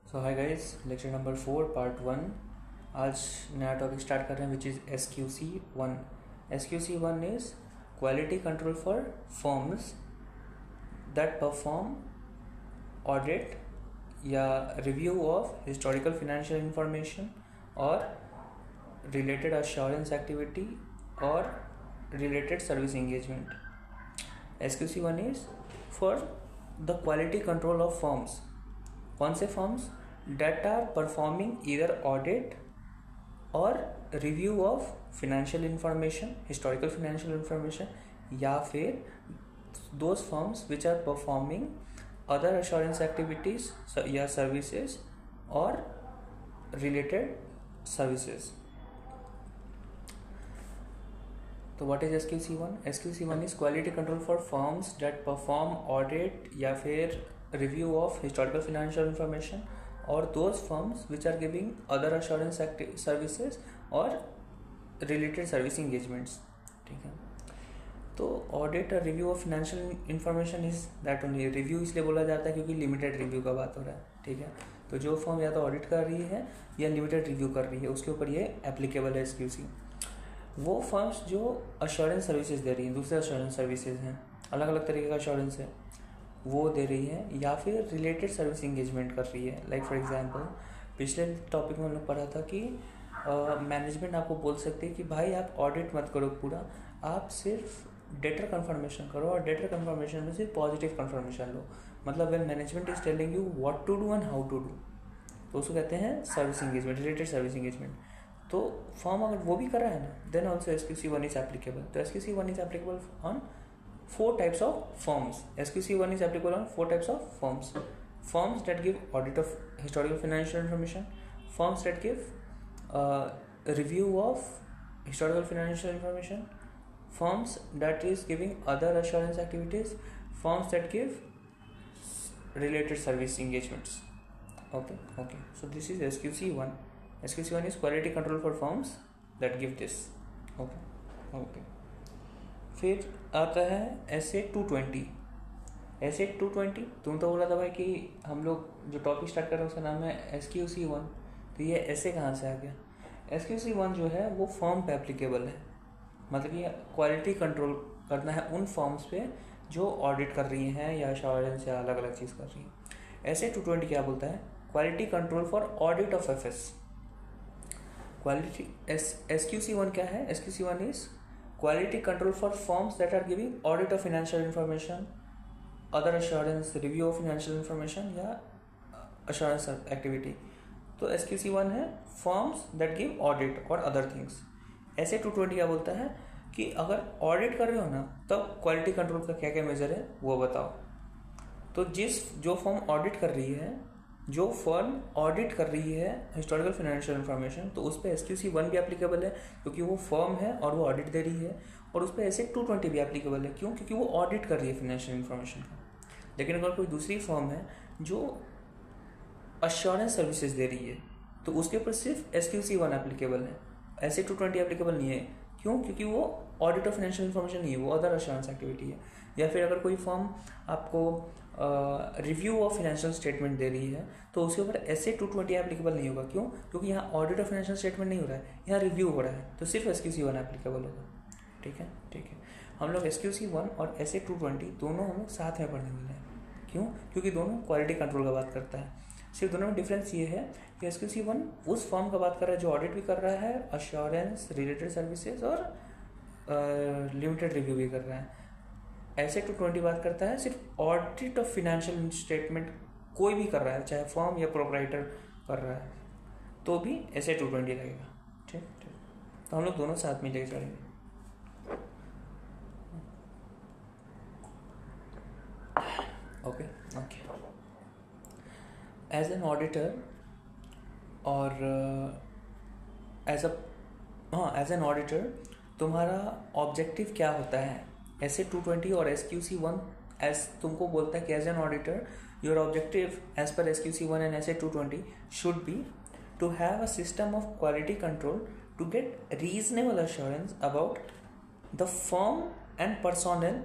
सो hi guys, lecture number 4 part 1। आज नया topic start कर रहे हैं which is SQC1। SQC1 is quality control for firms that perform audit या review of historical financial information और related assurance activity और related service engagement. SQC1 is for the quality control of firms. कौन से firms? That are performing either audit और review of financial information, historical financial information, या फिर those firms which are performing other assurance activities या services और related services. तो what is SQC1? SQC1 is quality control for firms that perform audit या फिर review of historical financial information और those firms which are giving other assurance services और related service engagements. ठीक है, तो audit और review of financial information is that only. Review इसलिए बोला जाता है क्योंकि लिमिटेड रिव्यू का बात हो रहा है। ठीक है, तो जो फर्म या तो ऑडिट कर रही है या लिमिटेड रिव्यू कर रही है उसके ऊपर ये एप्लीकेबल है SQC। वो फर्म्स जो अश्योरेंस सर्विसेज दे रही हैं, दूसरे अश्योरेंस सर्विसेज हैं, अलग अलग तरीके का अश्योरेंस है वो दे रही है, या फिर रिलेटेड सर्विस इंगेजमेंट कर रही है। लाइक फॉर एग्जांपल पिछले टॉपिक में हम लोग पढ़ा था कि मैनेजमेंट आपको बोल सकती है कि भाई आप ऑडिट मत करो पूरा, आप सिर्फ डेटर कंफर्मेशन करो और डेटर कंफर्मेशन में से पॉजिटिव कंफर्मेशन लो। मतलब when management is telling you what to do and how to do, तो उसको कहते हैं service engagement, related service engagement. तो फॉर्म अगर वो भी कर रहा है ना, then also SQC1 is applicable. तो SQC1 is applicable on 4 types of firms. SQC1 is applicable on 4 types of firms. Firms that give audit of historical financial information, firms that give review of historical financial information, firms that is giving other assurance activities, firms that give related service engagements. Okay. So this is SQC1. SQC1 is quality control for firms that give this. Okay. फिर आता है SA 220। SA 220 तुम तो बोला था भाई कि हम लोग जो टॉपिक स्टार्ट कर रहे हैं उसका नाम है SQC1, तो ये SA कहाँ से आ गया? SQC1 जो है वो फर्म पे एप्लीकेबल है। मतलब कि क्वालिटी कंट्रोल करना है उन फर्म्स पे जो ऑडिट कर रही हैं या अश्योरेंस या अलग अलग चीज़ कर रही हैं। SA 220 क्या बोलता है? Quality control for audit of FS। Quality SQC1 क्या है? SQC1 is quality control for firms that are giving audit of financial information, other assurance, review of financial information या assurance activity। तो SQC1 है firms that give audit और other things। SA 220 क्या बोलता है कि अगर ऑडिट कर रहे हो ना तब क्वालिटी कंट्रोल का क्या क्या मेजर है वो बताओ। तो जो फर्म ऑडिट कर रही है, जो फर्म ऑडिट कर रही है हिस्टोरिकल फाइनेंशियल इंफॉर्मेशन, तो उस पर SQC1 भी एप्लीकेबल है क्योंकि वो फर्म है और वो ऑडिट दे रही है, और उस पर SA 220 भी एप्लीकेबल है। क्यों? क्योंकि वो ऑडिट कर रही है फाइनेंशियल इंफॉर्मेशन का। लेकिन अगर कोई दूसरी फर्म है जो अश्योरेंस सर्विसेज दे रही है तो उसके ऊपर सिर्फ SQC1 एप्लीकेबल है, SA 220 एप्लीकेबल नहीं है। क्यों? क्योंकि वो ऑडिट ऑफ फाइनेंशियल इंफॉर्मेशन नहीं है, वो अदर अश्योरेंस एक्टिविटी है। या फिर अगर कोई फर्म आपको रिव्यू ऑफ फाइनेंशियल स्टेटमेंट दे रही है तो उसके ऊपर SA 220 एप्लीकेबल नहीं होगा। क्यों? क्योंकि यहाँ ऑडिट ऑफ फाइनेंशियल स्टेटमेंट नहीं हो रहा है, यहाँ रिव्यू हो रहा है, तो सिर्फ SQC1 एप्लीकेबल होगा। ठीक है, हम लोग SQC1 और SA 220 दोनों हम लोग साथ में पढ़ने वाले हैं। क्यों? क्योंकि दोनों क्वालिटी कंट्रोल का बात करता है। सिर्फ दोनों में डिफरेंस ये है कि SQC1 उस फर्म का बात कर रहा है जो ऑडिट भी कर रहा है, अश्योरेंस, रिलेटेड सर्विसेज और लिमिटेड रिव्यू भी कर रहा है। SA 220 बात करता है सिर्फ ऑडिट ऑफ फाइनेंशियल स्टेटमेंट कोई भी कर रहा है, चाहे फर्म या प्रोप्राइटर कर रहा है, तो भी SA 220 लगेगा। ठीक, तो हम लोग दोनों साथ में लेके चलेंगे। ओके। एज एन ऑडिटर और एज एन ऑडिटर तुम्हारा ऑब्जेक्टिव क्या होता है? SA 220 और SQC1 एज तुमको बोलता है कि as an auditor your objective as per SQC1 and SA 220 should be to have a system of quality control to get reasonable assurance about the firm and personnel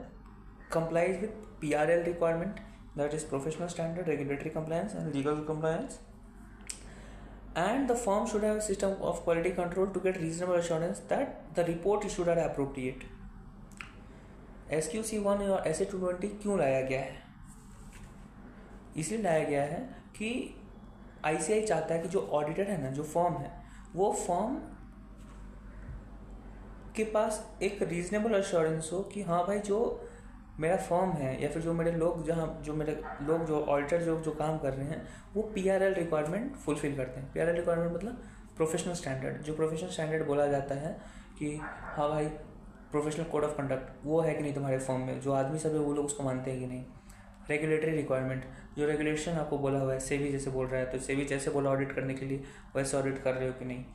complies with PRL requirement, that is professional standard, regulatory compliance and legal compliance, and the firm should have a system of quality control to get reasonable assurance that the report issued are appropriate. SQC1 और SA220 क्यों लाया गया है? इसलिए लाया गया है कि ICAI चाहता है कि जो ऑडिटर है ना, जो फर्म है, वो फर्म के पास एक रीजनेबल अश्योरेंस हो कि हाँ भाई, जो मेरा फर्म है या फिर जो मेरे लोग जो ऑडिटर जो काम कर रहे हैं वो PRL रिक्वायरमेंट फुलफिल करते हैं. PRL रिक्वायरमेंट मतलब प्रोफेशनल स्टैंडर्ड. जो प्रोफेशनल स्टैंडर्ड बोला जाता है कि हाँ भाई, प्रोफेशनल कोड ऑफ कंडक्ट वो है कि नहीं तुम्हारे फर्म में, जो आदमी सब है वो लोग उसको मानते हैं कि नहीं. रेगुलेटरी रिक्वायरमेंट, जो रेगुलेशन आपको बोला हुआ है, सेबी जैसे बोल रहा है तो सेबी जैसे बोला ऑडिट करने के लिए वैसे ऑडिट कर रहे हो कि नहीं.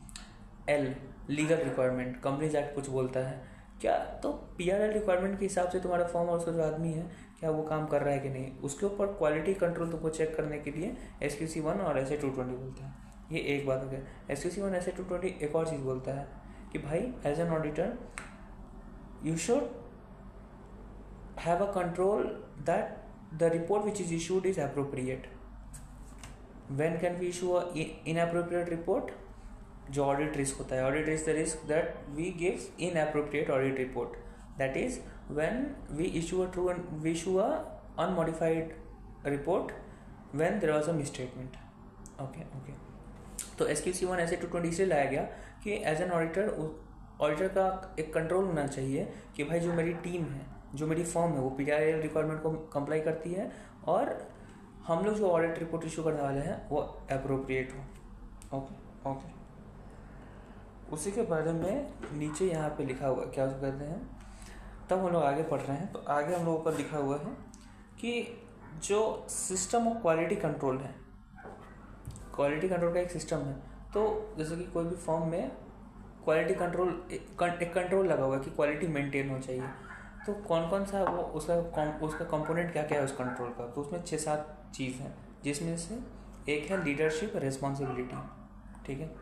L legal requirement, companies act कुछ बोलता है क्या, तो PRL रिक्वायरमेंट के हिसाब से तुम्हारा फॉर्म और उसका जो आदमी है क्या वो काम कर रहा है कि नहीं, उसके ऊपर क्वालिटी कंट्रोल तुमको चेक करने के लिए SQC1 और SA220 बोलता है. ये एक बात हो गया. SQC1 SA220 एक और चीज़ बोलता है कि भाई as an auditor you should have a control that the report which is issued is appropriate. When can we issue a inappropriate report? जो ऑडिट रिस्क होता है, audit risk the risk that we gives inappropriate audit report. That is when we issue a unmodified report when there was a misstatement. Okay. तो SQC1 SA220 इसलिए लाया गया कि as an auditor का एक control होना चाहिए कि भाई जो मेरी टीम है, जो मेरी फर्म है, वो PRL रिक्वायरमेंट को कंप्लाई करती है और हम लोग जो ऑडिट रिपोर्ट इशू करने वाले हैं वो अप्रोप्रिएट हो. ओके. उसी के बारे में नीचे यहाँ पे लिखा हुआ है, क्या उसको कहते हैं, तब हम लोग आगे पढ़ रहे हैं तो आगे हम लोगों पर लिखा हुआ है कि जो सिस्टम ऑफ क्वालिटी कंट्रोल है, क्वालिटी कंट्रोल का एक सिस्टम है. तो जैसे कि कोई भी फर्म में क्वालिटी कंट्रोल एक कंट्रोल लगा हुआ है कि क्वालिटी मेंटेन हो चाहिए. तो कौन कौन सा वो उसका कंपोनेंट क्या क्या है उस कंट्रोल का, तो उसमें 6-7 चीज़ हैं, जिसमें से एक है लीडरशिप रिस्पॉन्सिबिलिटी. ठीक है.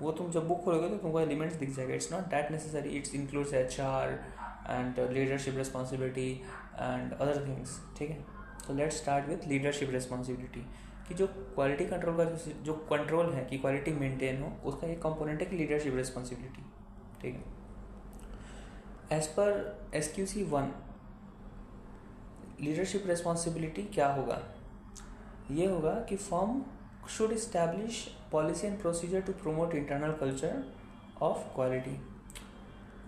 वो तुम जब बुक खोलोगे तो तुमको एलिमेंट्स दिख जाएगा. It's not that necessary, it's includes HR and leadership responsibility and other things. ठीक है. तो let's start with leadership responsibility. कि जो क्वालिटी कंट्रोल का जो कंट्रोल है कि क्वालिटी मेंटेन हो, उसका एक कंपोनेंट है कि लीडरशिप रिस्पॉन्सिबिलिटी. ठीक है. As per SQC1 leadership responsibility क्या होगा? ये होगा कि firm should establish policy and procedure to promote internal culture of quality.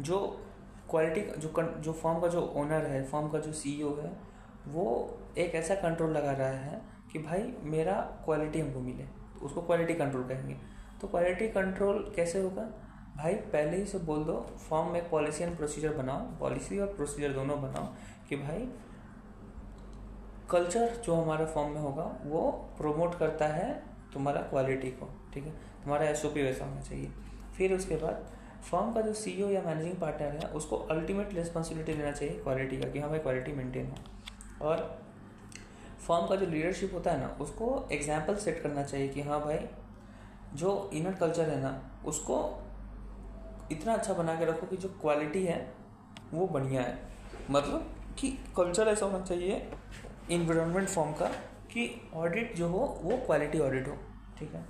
जो क्वालिटी जो फर्म का जो ओनर है, फर्म का जो CEO है, वो एक ऐसा कंट्रोल लगा रहा है कि भाई मेरा क्वालिटी हमको मिले, तो उसको क्वालिटी कंट्रोल कहेंगे. तो क्वालिटी कंट्रोल कैसे होगा भाई? पहले ही से बोल दो, फर्म में पॉलिसी एंड प्रोसीजर बनाओ, पॉलिसी और प्रोसीजर दोनों बनाओ कि भाई कल्चर जो हमारा फॉर्म में होगा वो प्रोमोट करता है तुम्हारा क्वालिटी को. ठीक है. तुम्हारा SOP वैसा होना चाहिए. फिर उसके बाद फर्म का जो CEO या मैनेजिंग पार्टनर है उसको अल्टीमेट रिस्पॉन्सिबिलिटी लेना चाहिए क्वालिटी का, कि हाँ भाई क्वालिटी मेंटेन हो. और फर्म का जो लीडरशिप होता है ना, उसको एग्जाम्पल सेट करना चाहिए कि हाँ भाई जो इनर कल्चर है ना, उसको इतना अच्छा बना के रखो कि जो क्वालिटी है वो बढ़िया है. मतलब कि कल्चर ऐसा होना चाहिए इन्वायरमेंट फॉर्म का कि ऑडिट जो हो वो क्वालिटी ऑडिट हो. ठीक है.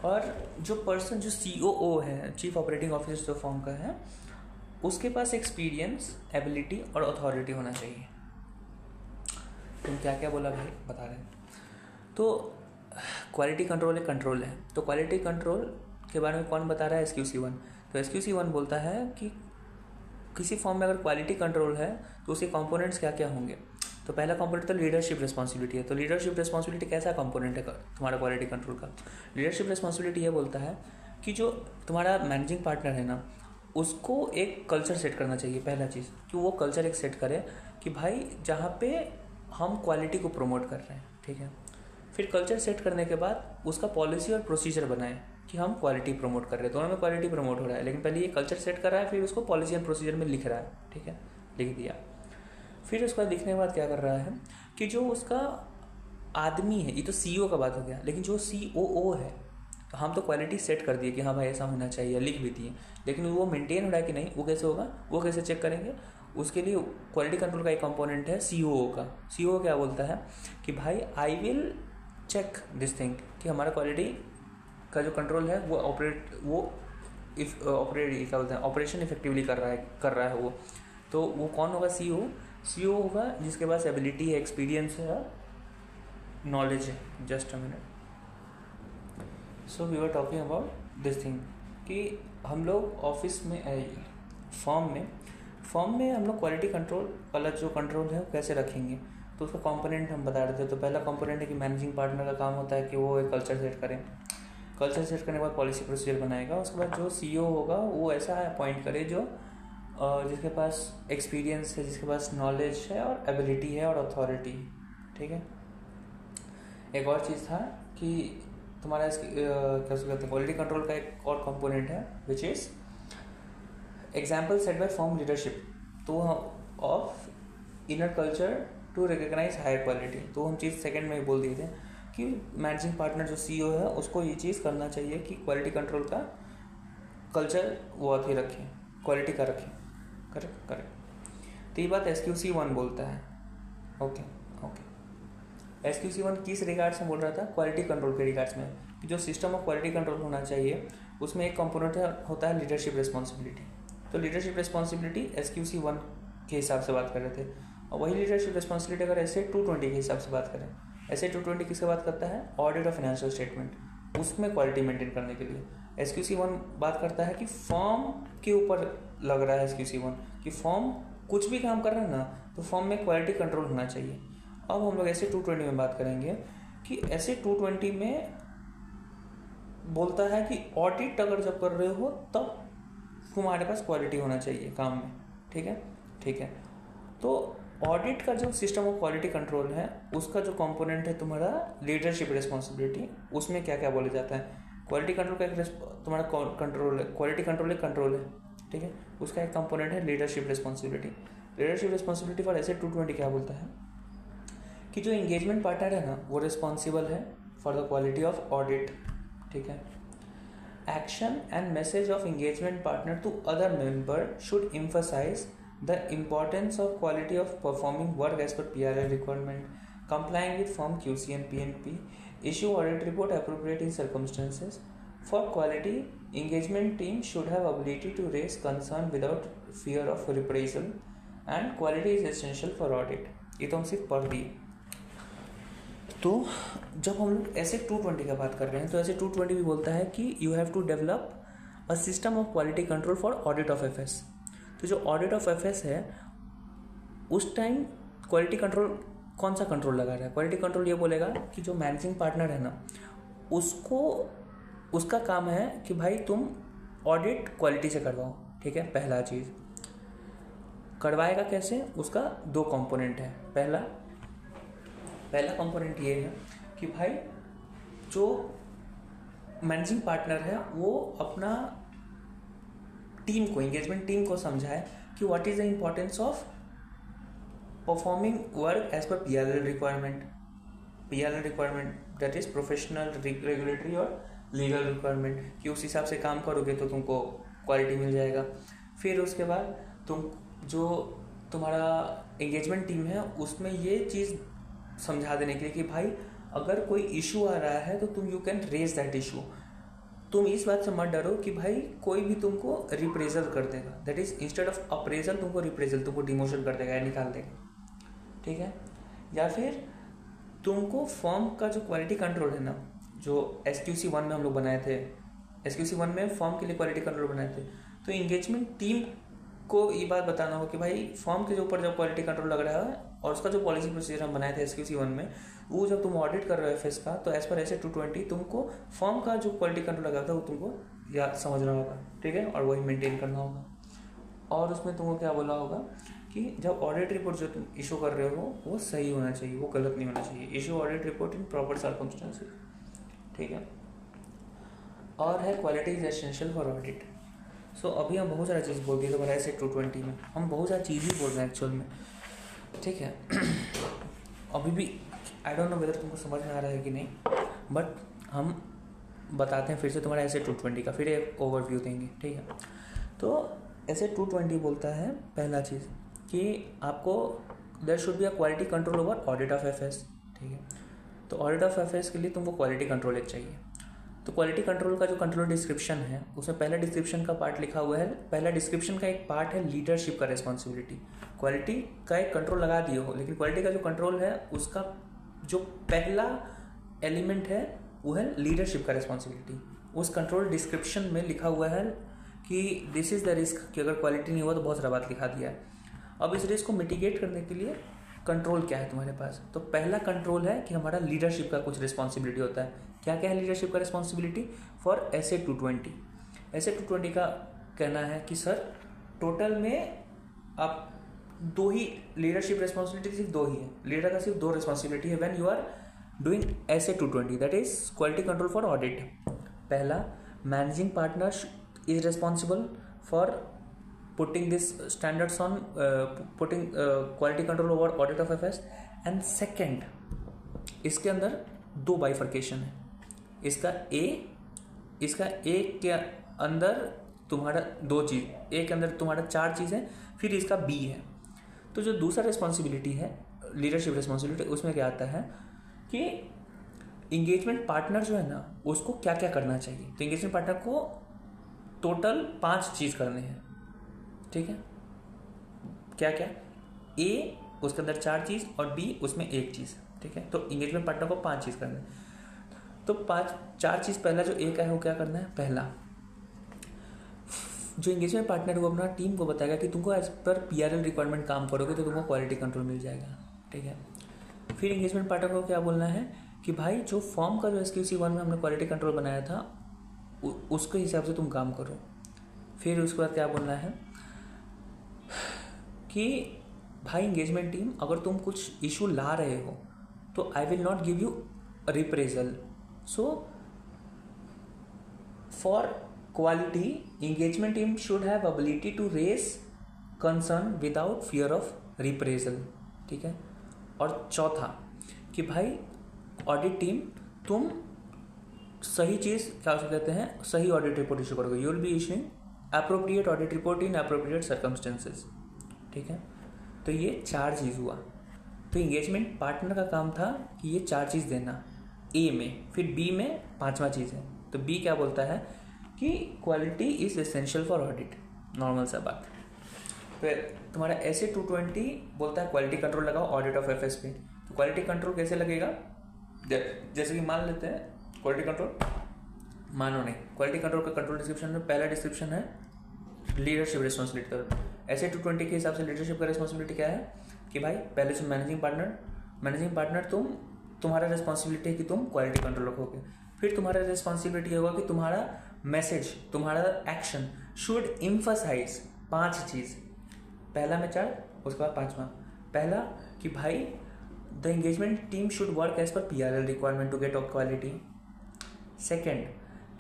और जो पर्सन जो COO है, चीफ ऑपरेटिंग ऑफिसर जो फॉर्म का है, उसके पास एक्सपीरियंस, एबिलिटी और अथॉरिटी होना चाहिए. तुम क्या क्या बोला भाई, बता रहे हैं. तो क्वालिटी कंट्रोल एक कंट्रोल है. तो क्वालिटी कंट्रोल के बारे में कौन बता रहा है? SQC1. तो SQC1 बोलता है कि किसी फॉर्म में अगर क्वालिटी कंट्रोल है तो उसके कंपोनेंट्स क्या क्या होंगे. तो पहला कंपोनेंट तो लीडरशिप रिस्पॉन्सिबिलिटी है. तो लीडरशिप रिस्पॉन्सिबिलिटी कैसा कंपोनेंट है तुम्हारा क्वालिटी कंट्रोल का? लीडरशिप रिस्पॉन्सिबिलिटी ये बोलता है कि जो तुम्हारा मैनेजिंग पार्टनर है ना, उसको एक कल्चर सेट करना चाहिए. पहला चीज़ कि वो कल्चर एक सेट करे कि भाई जहाँ पे हम क्वालिटी को प्रमोट कर रहे हैं. ठीक है. फिर कल्चर सेट करने के बाद उसका पॉलिसी और प्रोसीजर बनाए कि हम क्वालिटी प्रमोट कर रहे हैं. दोनों में क्वालिटी प्रमोट हो रहा है, लेकिन पहले ये कल्चर सेट कर रहा है, फिर उसको पॉलिसी एंड प्रोसीजर में लिख रहा है. ठीक है. लिख दिया. फिर उसके बाद लिखने के बाद क्या कर रहा है कि जो उसका आदमी है, ये तो CEO का बात हो गया, लेकिन जो COO है, तो हम तो क्वालिटी सेट कर दिए कि हाँ भाई ऐसा होना चाहिए, लिख भी दिए, लेकिन वो मेंटेन हो रहा है कि नहीं, वो कैसे होगा, वो कैसे चेक करेंगे? उसके लिए क्वालिटी कंट्रोल का एक कंपोनेंट है COO का. COO क्या बोलता है कि भाई I will check this thing कि हमारा क्वालिटी का जो कंट्रोल है वो क्या बोलते हैं ऑपरेशन इफेक्टिवली कर रहा है वो, तो वो कौन होगा? सीईओ होगा जिसके पास एबिलिटी है, एक्सपीरियंस है, नॉलेज है। Just a minute. So we were talking about this thing कि हम लोग ऑफिस में फॉर्म में हम लोग क्वालिटी कंट्रोल वाला जो कंट्रोल है वो कैसे रखेंगे, तो उसका कंपोनेंट हम बता रहे थे। तो पहला कंपोनेंट है कि मैनेजिंग पार्टनर का काम होता है कि वो एक कल्चर सेट करें। कल्चर सेट करने के बाद पॉलिसी प्रोसीजर बनाएगा। उसके बाद जो सीईओ होगा वो ऐसा अपॉइंट करे जो जिसके पास एक्सपीरियंस है, जिसके पास नॉलेज है और एबिलिटी है और अथॉरिटी। ठीक है। एक और चीज़ था कि तुम्हारा क्या कहते हैं क्वालिटी कंट्रोल का एक और कंपोनेंट है which is example set by firm leadership tone of inner culture to recognise higher quality. तो हम चीज़ सेकंड में ही बोल दिए थे कि मैनेजिंग पार्टनर जो सीईओ है उसको ये चीज़ करना चाहिए कि क्वालिटी कंट्रोल का कल्चर वो अथी रखें, क्वालिटी का रखें। करेक्ट। तो ये बात SQC1 बोलता है। ओके। SQC1 किस रिगार्ड्स में बोल रहा था? क्वालिटी कंट्रोल के रिगार्ड्स में, कि जो सिस्टम ऑफ क्वालिटी कंट्रोल होना चाहिए उसमें एक कंपोनेंट होता है लीडरशिप रिस्पॉन्सिबिलिटी। तो लीडरशिप रिस्पॉन्सिबिलिटी SQC1 के हिसाब से बात कर रहे थे, और वही लीडरशिप रिस्पॉन्सिबिलिटी अगर SA 220 के हिसाब से बात करें, SA 220 किससे बात करता है? ऑडिट ऑफ फाइनेंशियल स्टेटमेंट, उसमें क्वालिटी मेंटेन करने के लिए। SQC1 बात करता है कि फॉर्म के ऊपर लग रहा है SQC1 कि फॉर्म कुछ भी काम कर रहा है ना, तो फॉर्म में क्वालिटी कंट्रोल होना चाहिए। अब हम लोग SA 220 में बात करेंगे कि SA 220 में बोलता है कि ऑडिट अगर जब कर रहे हो तब तुम्हारे पास क्वालिटी होना चाहिए काम में। ठीक है। तो ऑडिट का जो सिस्टम ऑफ क्वालिटी कंट्रोल है उसका जो कंपोनेंट है तुम्हारा लीडरशिप रिस्पॉन्सिबिलिटी, उसमें क्या क्या बोला जाता है? क्वालिटी कंट्रोल का एक तुम्हारा कंट्रोल है, क्वालिटी कंट्रोल एक कंट्रोल है। ठीक है। उसका एक कंपोनेंट है leadership responsibility. Leadership responsibility for SA 220 क्या बोलता है कि जो एंगेजमेंट पार्टनर है ना वो रिस्पॉन्सिबल है for the quality of audit. ठीक है। Action and message of engagement partner to other member should emphasise the importance of quality of performing work as per PRL requirement, complying with Form QC and PNP, issue audit report appropriate in circumstances. For quality, engagement team should have ability to raise concern without fear of reprisal, and quality is essential for audit. ये तो हम सिर्फ पढ़ दिए। तो जब हम लोग SA 220 का बात कर रहे हैं तो SA 220 भी बोलता है कि you have to develop a system of quality control for audit of FS। तो जो ऑडिट ऑफ FS है उस टाइम क्वालिटी कंट्रोल कौन सा कंट्रोल लगा रहा है? क्वालिटी कंट्रोल ये बोलेगा कि जो मैनेजिंग पार्टनर है ना उसका काम है कि भाई तुम ऑडिट क्वालिटी से करवाओ। ठीक है। पहला चीज़ करवाएगा कैसे? उसका दो कंपोनेंट है। पहला कंपोनेंट ये है कि भाई जो मैनेजिंग पार्टनर है वो अपना टीम को, एंगेजमेंट टीम को समझाए कि what is the importance of performing work as per PRL requirement that is professional, regulatory और लीगल रिक्वायरमेंट, कि उस हिसाब से काम करोगे तो तुमको क्वालिटी मिल जाएगा। फिर उसके बाद तुम जो तुम्हारा एंगेजमेंट टीम है उसमें ये चीज़ समझा देने के लिए कि भाई अगर कोई इशू आ रहा है तो तुम you can raise that issue. तुम इस बात से मत डरो कि भाई कोई भी तुमको रिप्रेजल कर देगा, that is instead of appraisal तुमको रिप्रेजल, तुमको डिमोशन कर देगा या निकाल देगा। ठीक है। या फिर तुमको फॉर्म का जो क्वालिटी कंट्रोल है ना, जो SQC1 में हम लोग बनाए थे, SQC1 में फॉर्म के लिए क्वालिटी कंट्रोल बनाए थे, तो एंगेजमेंट टीम को ये बात बताना हो कि भाई फॉर्म के ऊपर जब क्वालिटी कंट्रोल लग रहा है और उसका जो पॉलिसी प्रोसीजर हम बनाए थे SQC1 में, वो जब तुम ऑडिट कर रहे हो FS का, तो एज पर SA 220 तुमको फॉर्म का जो क्वालिटी कंट्रोल लगा था वो तुमको याद समझना होगा। ठीक है। और वही मेंटेन करना होगा। और उसमें तुमको क्या बोला होगा कि जब ऑडिट रिपोर्ट जो तुम इशू कर रहे हो वो सही होना चाहिए, वो गलत नहीं होना चाहिए। Issue audit report in proper circumstances. ठीक है। और है quality is essential for audit. So अभी हम बहुत सारा चीज़ बोल दिए हमारे SA 220 में, हम बहुत सारी चीज़ ही बोल रहे हैं एक्चुअल में। ठीक है। अभी भी आई डोंट नो वेदर तुमको समझ में आ रहा है कि नहीं, बट हम बताते हैं फिर से तुम्हारा SA 220 का फिर एक ओवरव्यू देंगे। ठीक है। तो SA 220 बोलता है पहला चीज़ कि आपको there should be a quality control over audit of FS। ठीक है। तो ऑडिट ऑफ FS के लिए तुमको क्वालिटी कंट्रोल एक चाहिए। तो क्वालिटी कंट्रोल का जो कंट्रोल डिस्क्रिप्शन है उसमें पहला डिस्क्रिप्शन का पार्ट लिखा हुआ है, पहला डिस्क्रिप्शन का एक पार्ट है लीडरशिप का रिस्पॉन्सिबिलिटी। क्वालिटी का एक कंट्रोल लगा दिए हो, लेकिन क्वालिटी का जो कंट्रोल है उसका जो पहला एलिमेंट है वो है लीडरशिप का रिस्पॉन्सिबिलिटी। उस कंट्रोल डिस्क्रिप्शन में लिखा हुआ है कि दिस इज़ द रिस्क, कि अगर क्वालिटी नहीं हुआ तो बहुत सारा बात लिखा दिया है। अब इस रिस्क को मिटिगेट करने के लिए कंट्रोल क्या है तुम्हारे पास, तो पहला कंट्रोल है कि हमारा लीडरशिप का कुछ रिस्पॉन्सिबिलिटी होता है। क्या क्या है लीडरशिप का रिस्पॉन्सिबिलिटी फॉर SA-220? SA-220 का कहना है कि सर टोटल में आप दो ही लीडरशिप रिस्पॉन्सिबिलिटी, सिर्फ दो ही है, लीडर का सिर्फ दो रिस्पॉन्सिबिलिटी है when you are doing SA-220, that is quality control for audit. पहला, managing partner is responsible for putting this standards on putting quality control over audit of FS। and second, इसके अंदर दो bifurcation है, इसका A के अंदर तुम्हारा दो चीज़, A के अंदर तुम्हारा चार चीज़ है, फिर इसका B है। तो जो दूसरा रिस्पॉन्सिबिलिटी है लीडरशिप रिस्पॉन्सिबिलिटी, उसमें क्या आता है कि इंगेजमेंट पार्टनर जो है ना उसको क्या क्या करना चाहिए। तो इंगेजमेंट पार्टनर को टोटल 5 चीज़ करने हैं, ठीक है। क्या क्या? A उसके अंदर 4 चीज़ और B उसमें 1 चीज़, ठीक है। तो इंगेजमेंट पार्टनर को 5 चीज़ करना है। तो 4 चीज़, पहला जो A का है वो क्या करना है, पहला जो इंगेजमेंट पार्टनर वो अपना टीम को बताएगा कि तुमको एज पर PRL रिक्वायरमेंट काम करोगे तो तुमको क्वालिटी कंट्रोल मिल जाएगा, ठीक है। फिर इंगेजमेंट पार्टनर को क्या बोलना है कि भाई जो फॉर्म का जो SQC-1 में हमने क्वालिटी कंट्रोल बनाया था उसके हिसाब से तुम काम करो। फिर उसके बाद क्या बोलना है कि भाई इंगेजमेंट टीम, अगर तुम कुछ इशू ला रहे हो तो I will not give you reprisal. So for quality engagement team should have ability to raise concern without fear of reprisal, ठीक है। और चौथा कि भाई ऑडिट टीम, तुम सही चीज़ क्या उसको कहते हैं, सही ऑडिट रिपोर्ट इशू करोगे। You will be issuing appropriate audit report in appropriate circumstances, ठीक है। तो ये 4 चीज़ हुआ। तो इंगेजमेंट पार्टनर का काम था कि ये 4 चीज़ देना A में, फिर B में 5वां चीज़ है। तो B क्या बोलता है कि quality is essential for audit, normal सा बात। फिर तुम्हारा SA-220 बोलता है क्वालिटी कंट्रोल लगाओ ऑडिट ऑफ FS पे। तो क्वालिटी कंट्रोल कैसे लगेगा, जैसे कि मान लेते हैं क्वालिटी कंट्रोल, मानो नहीं, क्वालिटी कंट्रोल का कंट्रोल डिस्क्रिप्शन में पहला डिस्क्रिप्शन है लीडरशिप रिस्पॉन्सिबिलिटी का। SA-220 के हिसाब से लीडरशिप का रिस्पॉन्सिबिलिटी क्या है कि भाई पहले से मैनेजिंग पार्टनर तुम्हारा रिस्पॉन्सिबिलिटी है कि तुम क्वालिटी कंट्रोल रखोगे। फिर तुम्हारा रिस्पॉन्सिबिलिटी होगा कि तुम्हारा मैसेज, तुम्हारा एक्शन शुड एम्फसाइज 5 चीज़, पहला में 4, उसके बाद 5वां। पहला कि भाई the engagement team should work as per PRL requirement to get of quality. Second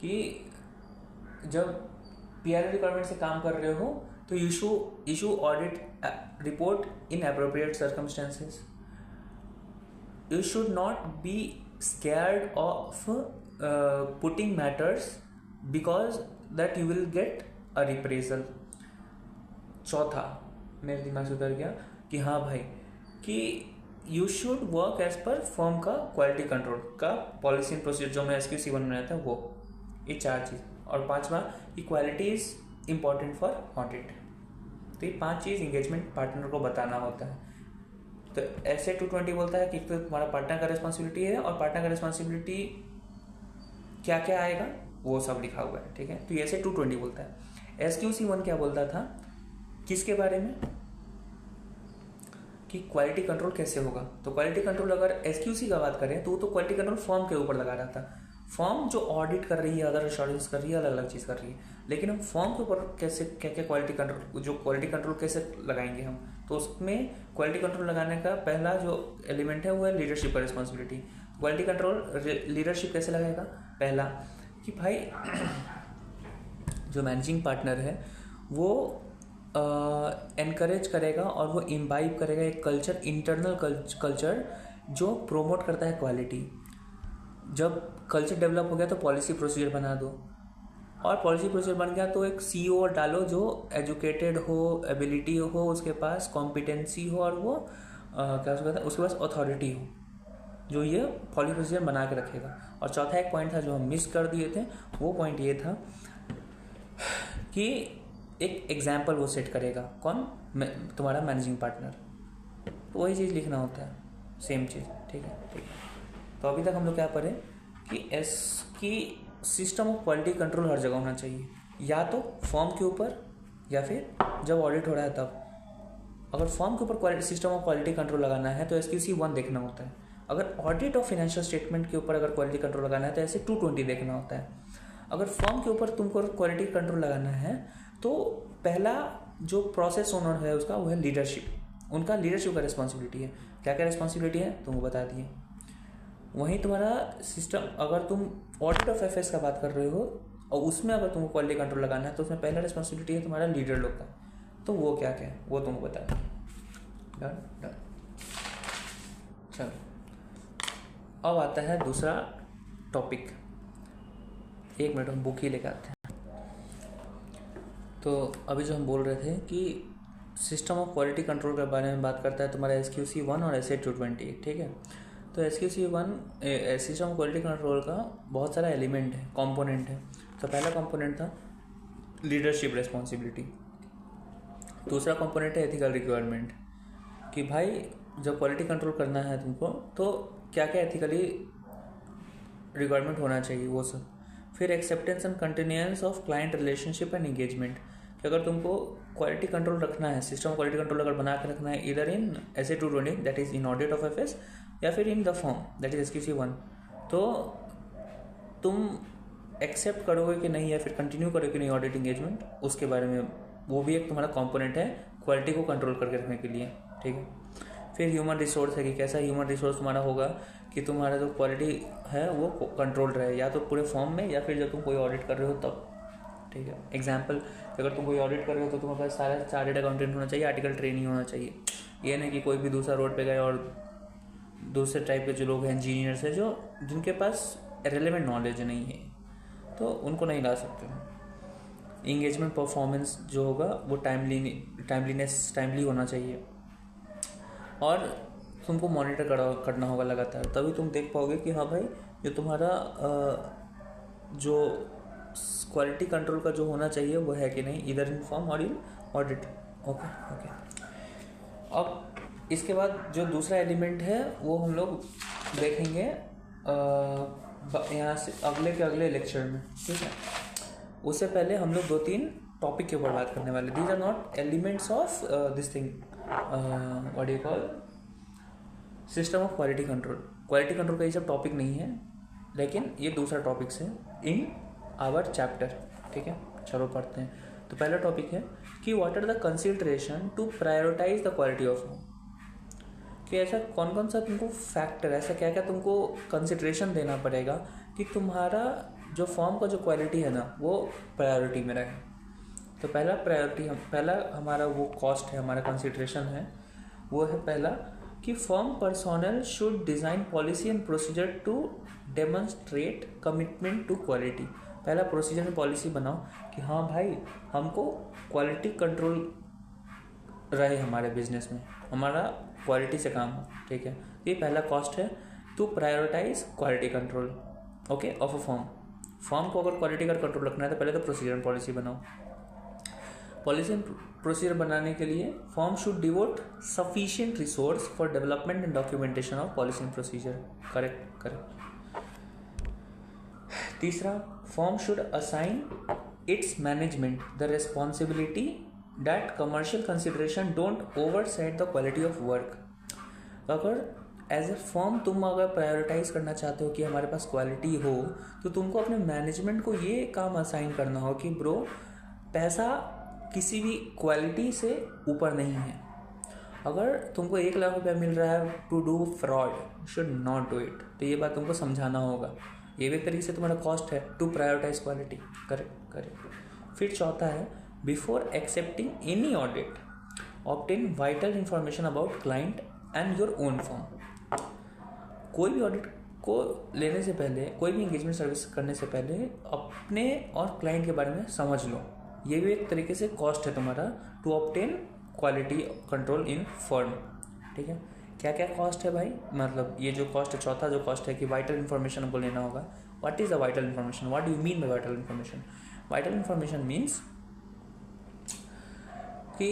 कि जब PRL रिक्वायरमेंट से काम कर रहे हो तो issue audit report in appropriate circumstances. You should not be scared of putting matters because that you will get a reprisal. चौथा मेरे दिमाग से उतर गया कि हाँ भाई कि you should work as per firm का क्वालिटी कंट्रोल का पॉलिसी एंड प्रोसीजर जो मैं SQC-1 में बनाया था वो, ये 4 चीज़। और 5वां कि quality is important for audit. तो ये 5 चीज़ इंगेजमेंट पार्टनर को बताना होता है। तो SA-220 बोलता है कि तो तुम्हारा पार्टनर का रिस्पॉन्सिबिलिटी है, और पार्टनर का रिस्पॉन्सिबिलिटी क्या क्या आएगा वो सब लिखा हुआ है, ठीक है। तो SA-220 बोलता है। SQC-1 क्या बोलता था, किसके बारे में, कि क्वालिटी कंट्रोल कैसे होगा। तो क्वालिटी कंट्रोल अगर SQC का बात करें तो क्वालिटी कंट्रोल फर्म के ऊपर लगा रहा था। फर्म जो ऑडिट कर रही है, अदर एश्योरेंस कर रही है, अलग अलग चीज़ कर रही है, लेकिन हम फर्म के ऊपर कैसे क्या क्या क्वालिटी कंट्रोल कैसे लगाएंगे हम। तो उसमें क्वालिटी कंट्रोल लगाने का पहला जो एलिमेंट है वो है लीडरशिप का रिस्पॉन्सिबिलिटी। क्वालिटी कंट्रोल लीडरशिप कैसे लगाएगा, पहला कि भाई जो मैनेजिंग पार्टनर है वो एनकरेज करेगा और वो इम्बाइब करेगा एक कल्चर, इंटरनल कल्चर जो प्रोमोट करता है क्वालिटी। जब कल्चर डेवलप हो गया तो पॉलिसी प्रोसीजर बना दो, और पॉलिसी प्रोसीजर बन गया तो एक CEO डालो जो एजुकेटेड हो, एबिलिटी हो, उसके पास कॉम्पिटेंसी हो, और वो क्या उसके पास अथॉरिटी हो, जो ये पॉलिसी प्रोसीजर बना के रखेगा। और चौथा एक पॉइंट था जो हम मिस कर दिए थे, वो पॉइंट ये था कि एक एग्जाम्पल वो सेट करेगा, कौन? तुम्हारा मैनेजिंग पार्टनर। तो वही चीज़ लिखना होता है, सेम चीज़। ठीक है, ठीक है। तो अभी तक हम लोग क्या पढ़े कि सिस्टम ऑफ क्वालिटी कंट्रोल हर जगह होना चाहिए, या तो फॉर्म के ऊपर या फिर जब ऑडिट हो रहा है तब। अगर फॉर्म के ऊपर quality system of quality control लगाना है तो SQC 1 देखना होता है। अगर ऑडिट ऑफ फाइनेंशियल स्टेटमेंट के ऊपर अगर क्वालिटी कंट्रोल लगाना है तो ऐसे 220 देखना होता है। अगर फॉर्म के ऊपर तुमको क्वालिटी कंट्रोल लगाना है तो पहला जो प्रोसेस ओनर है उसका वो है लीडरशिप। उनका लीडरशिप का रिस्पॉन्सिबिलिटी है। क्या क्या रिस्पॉन्सिबिलिटी है तुमको बता दिए। वहीं तुम्हारा सिस्टम, अगर तुम ऑडिट ऑफ FS का बात कर रहे हो और उसमें अगर तुमको क्वालिटी कंट्रोल लगाना है तो उसमें पहला रिस्पॉन्सिबिलिटी है तुम्हारा लीडर लोग का। तो वो क्या क्या है वो तुमको बता दिए। डन। चलो, अब आता है दूसरा टॉपिक। एक मिनट हम बुक ही लेकर आते हैं। तो अभी जो हम बोल रहे थे कि सिस्टम ऑफ क्वालिटी कंट्रोल के बारे में बात करता है तुम्हारा SQC 1 और SA 220। ठीक है, तो SQC 1 system of quality control का बहुत सारा एलिमेंट है, कंपोनेंट है। तो पहला कंपोनेंट था लीडरशिप रिस्पॉन्सिबिलिटी। दूसरा कंपोनेंट है एथिकल रिक्वायरमेंट, कि भाई जब क्वालिटी कंट्रोल करना है तुमको तो क्या क्या एथिकली रिक्वायरमेंट होना चाहिए वो सब। फिर acceptance and continuance of client relationship and engagement, कि अगर तुमको क्वालिटी कंट्रोल रखना है, सिस्टम क्वालिटी कंट्रोल अगर बना के रखना है इधर इन SA 220 that is in audit of FS या फिर in the form that is SQC 1, तो तुम एक्सेप्ट करोगे कि नहीं या फिर कंटिन्यू करोगे कि नहीं ऑडिट एंगेजमेंट, उसके बारे में वो भी एक तुम्हारा कंपोनेंट है क्वालिटी को कंट्रोल करके रखने के लिए। ठीक है, फिर ह्यूमन रिसोर्स है कि कैसा ह्यूमन रिसोर्स तुम्हारा होगा कि तुम्हारा जो क्वालिटी है वो कंट्रोल रहे, या तो पूरे फॉर्म में या फिर जब तुम कोई ऑडिट कर रहे हो तब। ठीक है, एग्जाम्पल, अगर तुम कोई ऑडिट कर रहे हो तो तुम्हारे पास सारा चार्टर्ड अकाउंटेंट होना चाहिए, आर्टिकल ट्रेनिंग होना चाहिए। ये नहीं कि कोई भी दूसरा रोड पे गए और दूसरे टाइप के जो लोग हैं इंजीनियर्स है जो जिनके पास रेलेवेंट नॉलेज नहीं है तो उनको नहीं ला सकते। इंगेजमेंट परफॉर्मेंस जो होगा वो टाइमली होना चाहिए और तुमको मॉनिटर करना होगा लगातार, तभी तुम देख पाओगे कि हाँ भाई जो तुम्हारा जो क्वालिटी कंट्रोल का जो होना चाहिए वो है कि नहीं, इधर इन फॉर्म और इन ऑडिट। ओके। अब इसके बाद जो दूसरा एलिमेंट है वो हम लोग देखेंगे यहाँ से अगले लेक्चर में। ठीक है, उससे पहले हम लोग 2-3 टॉपिक के ऊपर बात करने वाले। These are not elements of this thing, what do you call, system of quality control. Quality control का ये सब टॉपिक नहीं है, लेकिन ये दूसरा टॉपिक्स है इन आवर चैप्टर। ठीक है, चलो पढ़ते हैं। तो पहला टॉपिक है कि what are the consideration to prioritise the quality of home, कि ऐसा कौन कौन सा तुमको फैक्टर, ऐसा क्या क्या तुमको कंसिडरेशन देना पड़ेगा कि तुम्हारा जो फॉर्म का जो क्वालिटी है ना वो प्रायोरिटी में रहे। तो पहला हमारा वो कॉस्ट है, हमारा कंसिडरेशन है, वो है पहला कि firm personnel should design policy and procedure to demonstrate commitment to quality. पहला प्रोसीजर में पॉलिसी बनाओ कि हाँ भाई हमको क्वालिटी कंट्रोल रहे हमारे बिजनेस में, हमारा क्वालिटी से काम हो। ठीक है, ये पहला कॉस्ट है to prioritise quality control okay of a form को अगर क्वालिटी का कंट्रोल रखना है तो पहले तो प्रोसीजर एंड पॉलिसी बनाओ। पॉलिसी एंड प्रोसीजर बनाने के लिए firm should devote sufficient resource for development and documentation of policy and procedure. Correct. तीसरा, firm should assign its management the responsibility that commercial consideration don't overset the quality of work. अगर as a firm तुम अगर prioritise करना चाहते हो कि हमारे पास quality हो तो तुमको अपने मैनेजमेंट को ये काम असाइन करना हो कि ब्रो पैसा किसी भी क्वालिटी से ऊपर नहीं है। अगर तुमको 1 लाख रुपया मिल रहा है to do fraud, should not do it. तो ये बात तुमको समझाना होगा, ये भी एक तरीके से तुम्हारा कॉस्ट है टू प्रायोरिटाइज क्वालिटी। करेक्ट। फिर चौथा है, before accepting any audit obtain vital information about client and your own form. कोई भी ऑडिट को लेने से पहले, कोई भी एंगेजमेंट सर्विस करने से पहले अपने और क्लाइंट के बारे में समझ लो। ये भी एक तरीके से कॉस्ट है तुम्हारा to obtain quality control in firm. ठीक है, क्या क्या कॉस्ट है भाई, मतलब ये जो कॉस्ट है, चौथा जो कॉस्ट है कि वाइटल इन्फॉर्मेशन हमको लेना होगा. What is a vital information, what do you mean by vital information? Vital information means कि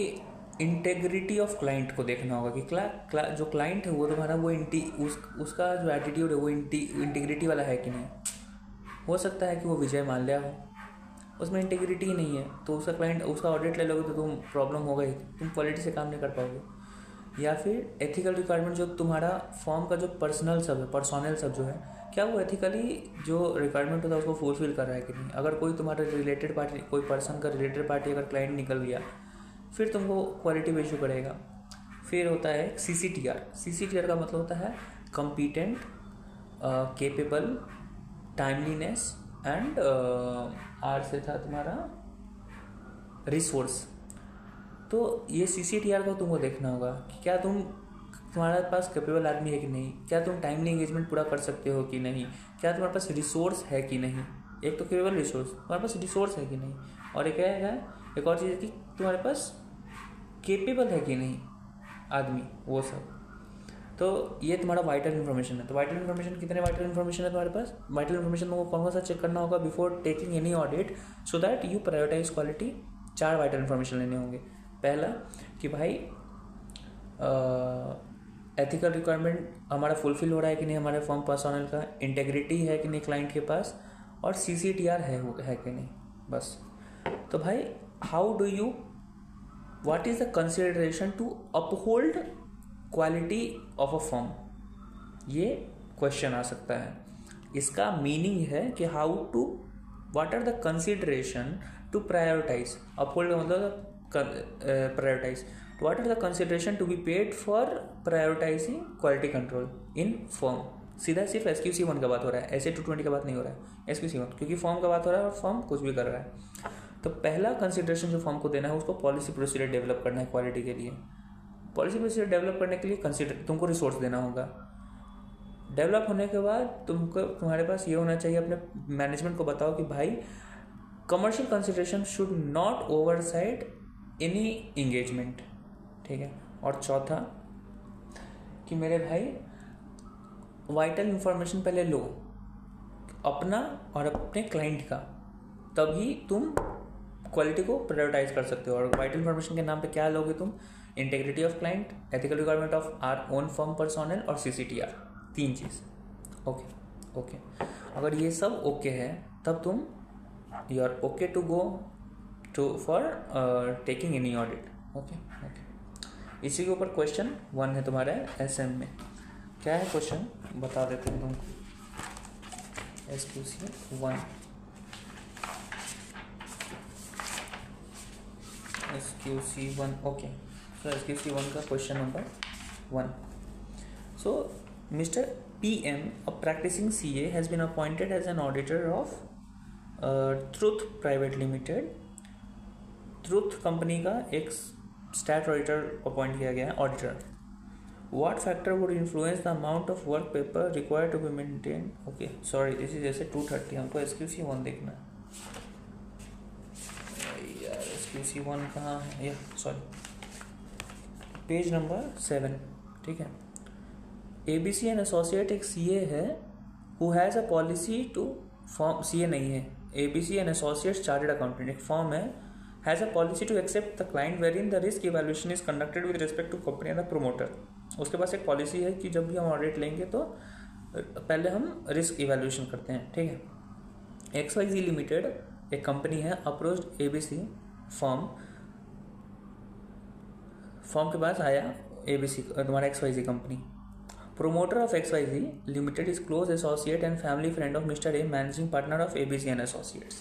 इंटेग्रिटी ऑफ क्लाइंट को देखना होगा कि जो क्लाइंट है वो तुम्हारा वो उसका जो एटीट्यूड है वो इंटीग्रिटी वाला है कि नहीं. हो सकता है कि वो विजय माल्या हो, उसमें इंटीग्रिटी ही नहीं है, तो उसका क्लाइंट उसका ऑडिट ले लोगे तो तुम प्रॉब्लम होगा ही, तुम क्वालिटी से काम नहीं कर पाओगे. या फिर एथिकल रिक्वायरमेंट, जो तुम्हारा फॉर्म का जो पर्सनल सब है, पर्सोनल सब जो है, क्या वो एथिकली जो रिक्वायरमेंट होता है उसको फुलफिल कर रहा है कि नहीं. अगर कोई तुम्हारा रिलेटेड पार्टी, कोई पर्सन का रिलेटेड पार्टी अगर क्लाइंट निकल गया, फिर तुमको क्वालिटी पे इशू पड़ेगा. फिर होता है CCTR. CCTR का मतलब होता है कम्पिटेंट, केपेबल, टाइमलीनेस एंड आर से था तुम्हारा रिसोर्स. तो ये CCTR को तुमको देखना होगा कि क्या तुम्हारे पास कैपेबल आदमी है कि नहीं, क्या तुम टाइमली एंगेजमेंट पूरा कर सकते हो कि नहीं, क्या तुम्हारे पास रिसोर्स है कि नहीं. एक तो कैपेबल रिसोर्स, तुम्हारे पास रिसोर्स है कि नहीं, और एक है एक और चीज़ है कि तुम्हारे पास केपेबल है कि नहीं आदमी, वो सब. तो ये तुम्हारा वाइटल इन्फॉर्मेशन है. तो वाइटल इन्फॉर्मेशन, कितने वाइटल इन्फॉर्मेशन है तुम्हारे पास? वाइटल इन्फॉर्मेशन को कौन सा चेक करना होगा before taking any audit, so that you prioritise quality. 4 vital information लेने होंगे. पहला कि भाई एथिकल रिक्वायरमेंट हमारा फुलफिल हो रहा है कि नहीं, हमारे फॉर्म पर्सोनल का इंटेग्रिटी है कि नहीं क्लाइंट के पास, और CCTR है कि नहीं, बस. तो भाई how do you, what is the consideration to uphold quality of a firm, ये क्वेश्चन आ सकता है. इसका मीनिंग है कि how to, what are the consideration to prioritise. Uphold मतलब prioritise. What are the consideration to be paid for prioritising quality control in firm. सीधा सिर्फ SQC 1 का बात हो रहा है, SA 220 का बात नहीं हो रहा है, SQC 1, क्योंकि फॉर्म का बात हो रहा है और फॉर्म कुछ भी कर रहा है. तो पहला कंसिडरेशन जो फॉर्म को देना है उसको पॉलिसी प्रोसीजर डेवलप करना है क्वालिटी के लिए. पॉलिसी प्रोसीजर डेवलप करने के लिए तुमको रिसोर्स देना होगा. डेवलप होने के बाद तुम्हारे पास ये होना चाहिए, अपने मैनेजमेंट को बताओ कि भाई commercial consideration should not override any engagement. ठीक है. और चौथा कि मेरे भाई वाइटल इंफॉर्मेशन पहले लो अपना और अपने क्लाइंट का, तभी तुम क्वालिटी को प्रायोरिटाइज कर सकते हो. और वाइटल इंफॉर्मेशन के नाम पे क्या लोगे तुम? Integrity of client, ethical requirement of our own firm personnel और CCTR. 3 चीज़. ओके. अगर ये सब ओके है तब तुम you are okay to go to for taking any audit. Okay. इसी के ऊपर क्वेश्चन 1 है तुम्हारे SM में. क्या है क्वेश्चन बता देते हैं तुमको. SQC 1. SQC 1. Okay. So SQC 1 का question number 1. So Mr. PM, a practicing CA, has been appointed as an auditor of Truth Private Limited. Truth company का एक स्टैट ऑडिटर अपॉइंट किया गया है, auditor. What factor would influence the amount of work paper required to be maintained? Okay, sorry, this is जैसे 230. हमको SQC 1 देखना है यार. SQC 1 कहाँ है यार, सॉरी, पेज नंबर 7. ठीक है. ABC एंड एसोसिएट एक CA है who has a policy to firm. CA नहीं है, ABC and associate chartered accountant एक फॉर्म है, has a policy to accept the client wherein the risk evaluation is conducted with respect to company and the promoter. उसके पास एक policy है कि जब भी हम ऑडिट लेंगे तो पहले हम रिस्क इवैल्यूएशन करते हैं. ठीक है. XYZ लिमिटेड एक कंपनी है, अप्रोच्ड ABC फॉर्म के पास आया ABC तुम्हारा XYZ company. Promoter of XYZ Limited is close associate and family friend of Mr. A, managing partner of ABC and Associates.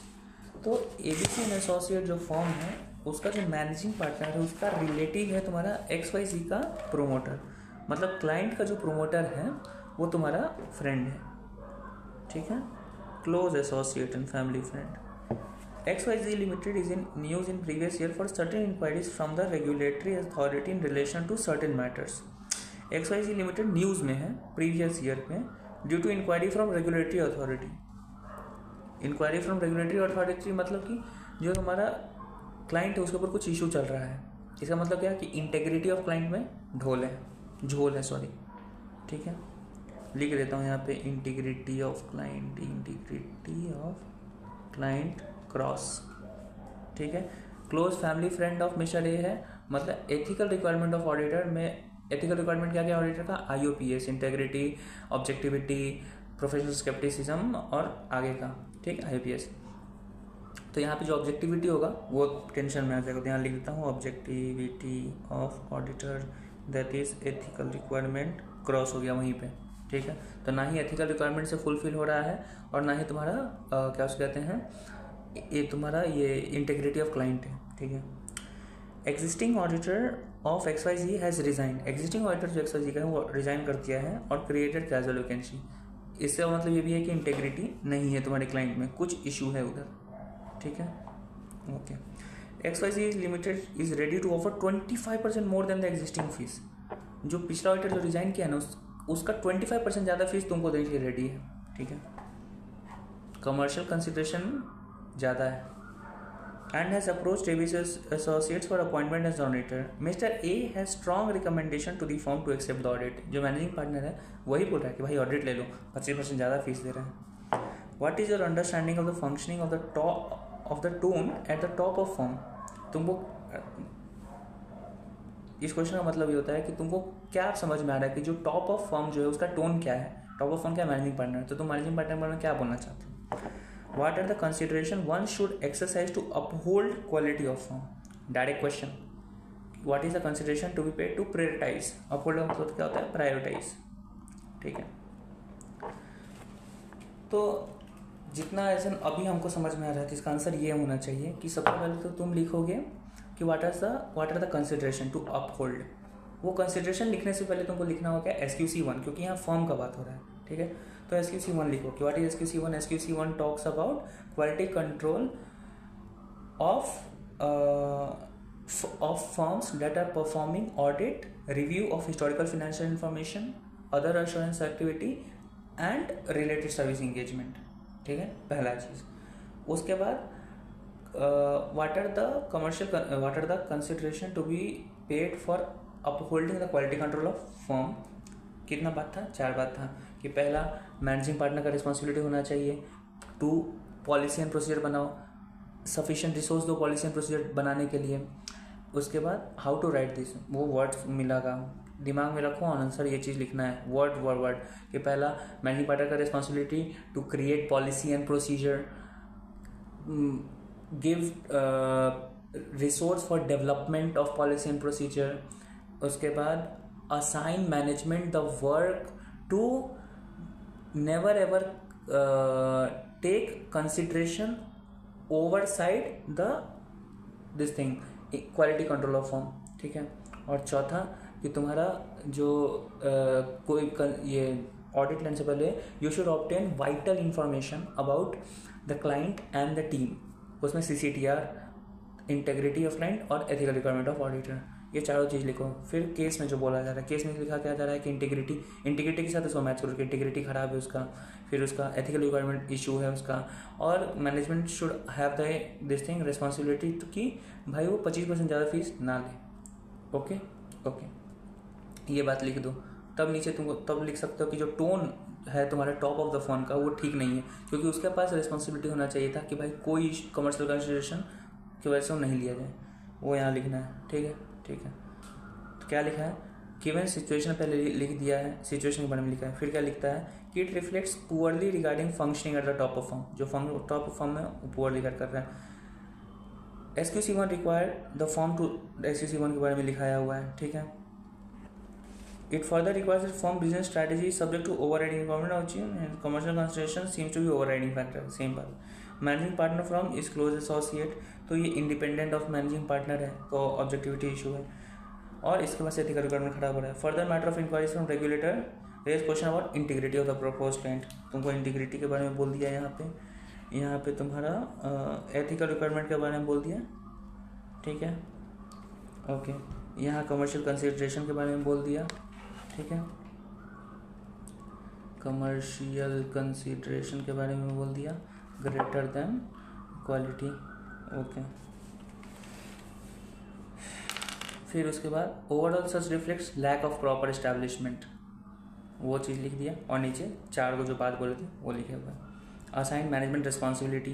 तो ABC and Associates जो firm है उसका जो मैनेजिंग पार्टनर है उसका रिलेटिव है तुम्हारा XYZ का प्रोमोटर. मतलब क्लाइंट का जो प्रोमोटर है वो तुम्हारा फ्रेंड है. ठीक है. Close associate and family friend. XYZ Limited is in news in previous year for certain inquiries from the regulatory authority in relation to certain matters. XYZ Limited news में है प्रीवियस ईयर में due to inquiry from regulatory authority. Inquiry from regulatory authority मतलब कि जो हमारा client है उसके ऊपर कुछ इशू चल रहा है. इसका मतलब क्या है कि इंटेग्रिटी ऑफ क्लाइंट में ढोल है. झोल है, सॉरी, ठीक है। लिख देता हूँ यहाँ पे इंटीग्रिटी ऑफ क्लाइंट क्रॉस, ठीक है। Close family friend of mister A है, मतलब एथिकल रिक्वायरमेंट ऑफ ऑडिटर में एथिकल रिक्वायरमेंट क्या क्या ऑडिटर का, IOPS, integrity, objectivity, professional scepticism और आगे का, ठीक, IOPS। तो यहाँ पे जो ऑब्जेक्टिविटी होगा वो टेंशन में आ जाएगा, तो यहाँ लिख देता हूँ objectivity of auditor that is ethical requirement, cross हो गया वहीं पे, ठीक है। तो ना ही एथिकल रिक्वायरमेंट से फुलफिल हो रहा है और ना ही तुम्हारा क्या उसको कहते हैं, ये तुम्हारा ये इंटेग्रिटी ऑफ क्लाइंट है, ठीक है। Existing auditor of XYZ has resign, existing auditor जो XYZ का है वो रिजाइन कर दिया है और क्रिएटेड कैजुअल वैकेंसी। इससे मतलब ये भी है कि इंटेग्रिटी नहीं है तुम्हारे क्लाइंट में, कुछ इशू है उधर, ठीक है, okay. XYZ limited is ready to offer 25% more than the existing fees. जो पिछला ऑडिटर जो रिजाइन किया ना उसका 25% ज़्यादा फीस तुमको देने के लिए रेडी है, ठीक है। कमर्शियल कंसिडरेशन ज़्यादा है and has approached ABC's associates for appointment as auditor. Mr. A has strong recommendation to the firm to accept the audit. जो मैनेजिंग पार्टनर है वही बोल रहा है कि भाई ऑडिट ले लो, 25% ज़्यादा फीस दे रहे हैं। What is your understanding of the functioning of the tone at the top of firm? तुमको इस क्वेश्चन का मतलब ये होता है कि तुमको क्या समझ में आ रहा है कि जो टॉप ऑफ फर्म जो है उसका टोन क्या है। टॉप ऑफ फर्म क्या है, मैनेजिंग पार्टनर, तो तुम मैनेजिंग पार्टनर बारे में क्या बोलना चाहते हो। What are the consideration one should exercise to uphold quality of firm? Direct question. What is the consideration to be paid to prioritize? Uphold का मतलब क्या होता है, prioritize, ठीक है। तो जितना ऐसा अभी हमको समझ में आ रहा है तो इसका आंसर ये होना चाहिए कि सबसे पहले तो तुम लिखोगे कि what are the consideration to uphold। वो कंसिडरेशन लिखने से पहले तुमको लिखना होगा SQC1, क्योंकि यहाँ फॉर्म का बात हो रहा है, ठीक है। तो SQC1 लिखो कि what is SQC1। SQC1 talks about quality control of firms that are performing audit, review of historical financial information, other assurance activity and related service engagement, ठीक है, पहला चीज़। उसके बाद what are the consideration to be paid for upholding the quality control of firm. कितना बात था, 4 बात था कि पहला मैनेजिंग पार्टनर का रिस्पॉन्सिबिलिटी होना चाहिए, 2 पॉलिसी एंड प्रोसीजर बनाओ, सफिशिएंट रिसोर्स दो पॉलिसी एंड प्रोसीजर बनाने के लिए। उसके बाद हाउ टू राइट दिस, वो वर्ड्स मिलागा, दिमाग में रखो, आंसर ये चीज़ लिखना है वर्ड कि पहला मैनेजिंग पार्टनर का responsibility to create policy and procedure, give resource for development of policy and procedure. उसके बाद assign management the work to never ever take consideration oversight this thing quality control of firm, ठीक है। और चौथा कि तुम्हारा जो कोई ये ऑडिट लेने से पहले you should obtain vital information about the client and the team, उसमें CCTR, integrity of client और ethical requirement of auditor, ये चारों चीज़ लिखो। फिर केस में जो बोला जा रहा है, केस में लिखा क्या जा रहा है कि इंटीग्रिटी के साथ उसको मैच करो कि इंटीग्रिटी खराब है उसका, फिर उसका एथिकल रिक्वायरमेंट इशू है उसका, और management should have the this thing responsibility कि भाई वो 25% ज़्यादा फीस ना ले। ओके, ये बात लिख दो। तब नीचे तुमको तब लिख सकते हो कि जो टोन है तुम्हारे टॉप ऑफ द फोन का वो ठीक नहीं है, क्योंकि उसके पास रिस्पॉन्सिबिलिटी होना चाहिए था कि भाई कोई कमर्शियल कंसिडरेशन की वजह से वो नहीं लिया जाए, वो यहाँ लिखना है, ठीक है। तो क्या लिखा है, गिवन सिचुएशन पहले लिख दिया है, सिचुएशन के बारे में लिखा है। फिर क्या लिखता है कि it reflects poorly regarding functioning at the top of form, जो टॉप ऑफ फॉर्म में वो पुअरली कर रहा है। SQC1 required the form to, SQC1 के बारे में लिखाया हुआ है, ठीक है। It further requires that firm business strategy subject to overriding requirement of commercial consideration seems to be overriding factor, same बात। Managing partner from is close associate, तो ये इंडिपेंडेंट ऑफ मैनेजिंग पार्टनर है, तो ऑब्जेक्टिविटी इशू है। और इसके बाद से एथिकल रिक्वायरमेंट खराब हो रहा है। Further matter of inquiry from regulator raise question about integrity of the propose client, तुमको इंटीग्रिटी के बारे में बोल दिया यहाँ पे तुम्हारा एथिकल रिक्वायरमेंट के बारे में बोल दिया, ठीक है, ओके। यहाँ कमर्शियल कंसिडरेशन के बारे में बोल दिया, ठीक है, कमर्शियल कंसिडरेशन के बारे में बोल दिया, ग्रेटर देन क्वालिटी, ओके। फिर उसके बाद overall such reflects lack of proper establishment, वो चीज़ लिख दिया, और नीचे 4 को जो बात बोले थे वो लिखे हुए। Assign management responsibility,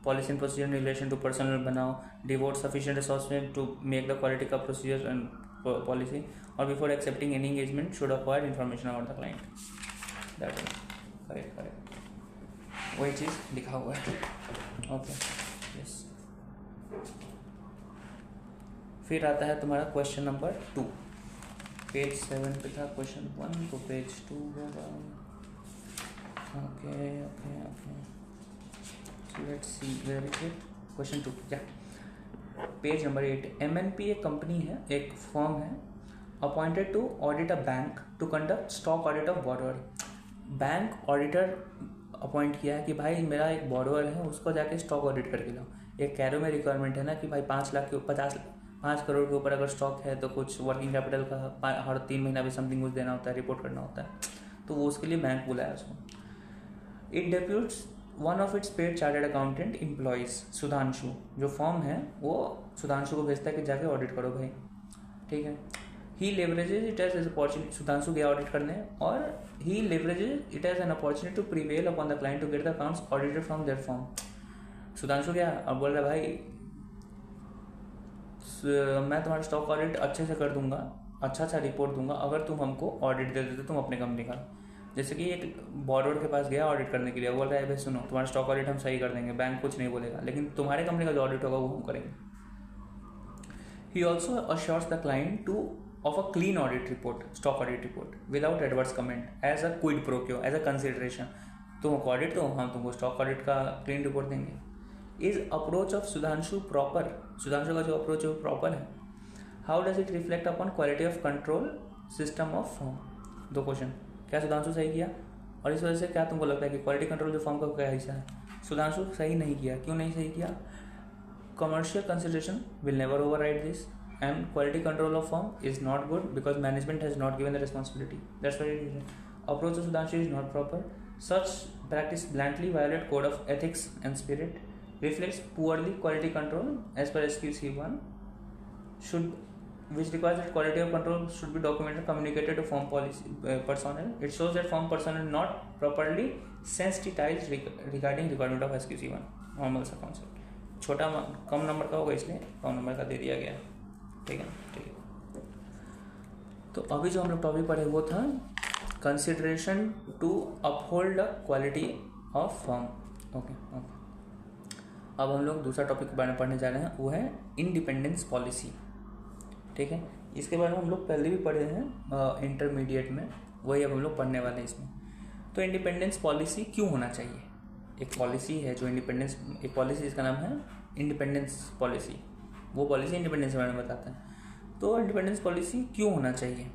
policy and procedure in relation to personal बनाओ, devote sufficient resources to make the quality का प्रोसीजर एंड पॉलिसी, और before accepting any engagement should acquire information about the client. That is correct, वही चीज़ लिखा हुआ है। Okay yes. फिर आता है तुम्हारा क्वेश्चन नंबर 2, पेज 7 पे था क्वेश्चन 1, तो पेज 2 होगा। Okay okay okay, let's see where is it, question 2 क्या, पेज नंबर 8। MNP एक कंपनी है, एक फर्म है, appointed to audit a bank to conduct stock audit of borrower. Bank auditor appoint किया है कि भाई मेरा एक बोरोअर है, उसको जाके स्टॉक ऑडिट करके लाओ। एक कैरो में रिक्वायरमेंट है ना कि भाई 5 लाख के 5 करोड़ के ऊपर अगर स्टॉक है तो कुछ वर्किंग कैपिटल का हर 3 महीना भी समथिंग कुछ देना होता है, रिपोर्ट करना होता है, तो वो उसके लिए बैंक बुलाया उसको। It deputes one of its paid chartered accountant employees Sudhanshu, जो फॉर्म है वो सुधांशु को भेजता है कि जाके ऑडिट करो भाई, ठीक है। He leverages it as opportunity, Sudhanshu गया ऑडिट करने, और he leverages it as an opportunity to prevail upon the client to get the accounts audited from their firm. Sudhanshu गया अब बोल रहा भाई मैं तुम्हारा स्टॉक ऑडिट अच्छे से कर दूंगा, अच्छा रिपोर्ट दूंगा अगर तुम हमको ऑडिट दे देते तुम अपने कंपनी का। जैसे कि एक बोरोअर के पास गया ऑडिट करने के लिए, बोल रहा है भाई सुनो तुम्हारा स्टॉक ऑडिट हम सही कर देंगे, बैंक कुछ नहीं बोलेगा, लेकिन तुम्हारे कंपनी का जो ऑडिट होगा वो हम करेंगे। He also assures the client to of a clean audit report, stock audit report without adverse comment as a quid pro quo, as a consideration. तुमको ऑडिट दो, हम तुमको स्टॉक ऑडिट का क्लीन रिपोर्ट देंगे। Is approach of Sudhanshu proper, Sudhanshu का जो approach है वो प्रॉपर है। How does it reflect upon quality of control system of firm. 2 question, क्या सुधांशु सही किया, और इस वजह से क्या तुमको लगता है कि क्वालिटी कंट्रोल जो फर्म का क्या हिस्सा है। सुधांशु सही नहीं किया, क्यों नहीं सही किया। Commercial consideration will never override this, and quality control of firm is not good because management has not given the responsibility. That's why it is. Approach of Sudhanshu is not proper. Such practice bluntly violate code of ethics and spirit, reflects poorly quality control as per SQC1, which requires that quality of control should be documented, communicated to firm policy personnel. It shows that firm personnel not properly sensitized regarding requirement of SQC1. Normal सा concept, छोटा कम number का होगा इसलिए कम number का दे दिया गया, ठीक है। ठीक है, तो अभी जो हम लोग टॉपिक पढ़े वो था consideration to uphold the quality of firm. Okay okay, अब हम लोग दूसरा टॉपिक के बारे में पढ़ने जा रहे हैं, वो है इंडिपेंडेंस पॉलिसी, ठीक है। इसके बारे में हम लोग पहले भी पढ़े हैं इंटरमीडिएट में, वही अब हम लोग पढ़ने वाले हैं इसमें। तो इंडिपेंडेंस पॉलिसी क्यों होना चाहिए। एक पॉलिसी है जो इंडिपेंडेंस, एक पॉलिसी जिसका नाम है इंडिपेंडेंस पॉलिसी, वो पॉलिसी इंडिपेंडेंस के बारे में बताता है। तो इंडिपेंडेंस पॉलिसी क्यों होना चाहिए,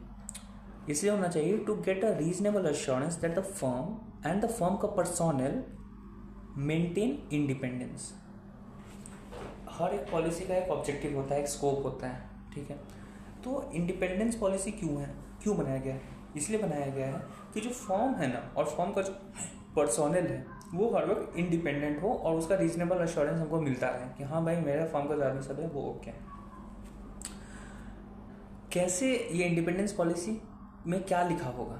इसलिए होना चाहिए to get a reasonable assurance that the firm and the firm का पर्सोनल मेंटेन इंडिपेंडेंस। हर एक पॉलिसी का एक ऑब्जेक्टिव होता है, एक स्कोप होता है, ठीक है। तो इंडिपेंडेंस पॉलिसी क्यों है, क्यों बनाया गया है, इसलिए बनाया गया है कि जो फर्म है ना और फर्म का जो पर्सोनल है वो हर वक्त इंडिपेंडेंट हो और उसका रीजनेबल अश्योरेंस हमको मिलता रहे कि हाँ भाई मेरा फर्म का जो आदमी सब है वो ओके। कैसे ये इंडिपेंडेंस पॉलिसी में क्या लिखा होगा,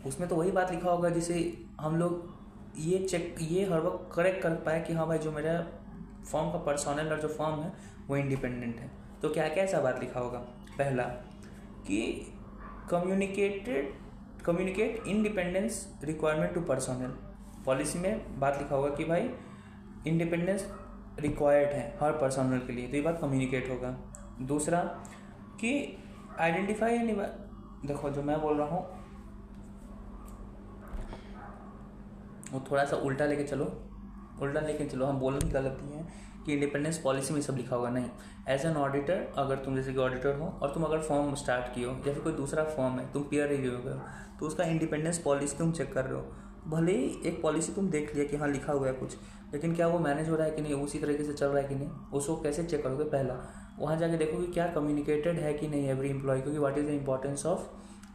उसमें तो वही बात लिखा होगा जिसे हम लोग ये हर वक्त करेक्ट कर पाए कि हाँ भाई जो मेरा फर्म का पर्सोनल और जो फर्म है वो इंडिपेंडेंट है। तो क्या क्या ऐसा बात लिखा होगा। पहला कि communicate independence requirement to personnel. Policy में बात लिखा होगा कि भाई इंडिपेंडेंस रिक्वायर्ड है हर पर्सोनल के लिए, तो ये बात कम्युनिकेट होगा। दूसरा कि आइडेंटिफाई, देखो जो मैं बोल रहा हूँ वो थोड़ा सा उल्टा लेके चलो, हम बोलने की गलती है कि इंडिपेंडेंस पॉलिसी में सब लिखा होगा, नहीं। एज एन ऑडिटर, अगर तुम जैसे कि ऑडिटर हो और तुम अगर फॉर्म स्टार्ट किए हो या फिर कोई दूसरा फॉर्म है, तुम पीयर रिव्यू कर हो, तो उसका इंडिपेंडेंस पॉलिसी तुम चेक कर रहे हो। भले ही एक पॉलिसी तुम देख लिया कि हाँ लिखा हुआ है कुछ, लेकिन क्या वो मैनेज हो रहा है कि नहीं, उसी तरीके से चल रहा है कि नहीं, उसको कैसे चेक करोगे। पहला वहाँ जाके देखो कि क्या कम्युनिकेटेड है कि नहीं एवरी एम्प्लॉय, क्योंकि what is the importance of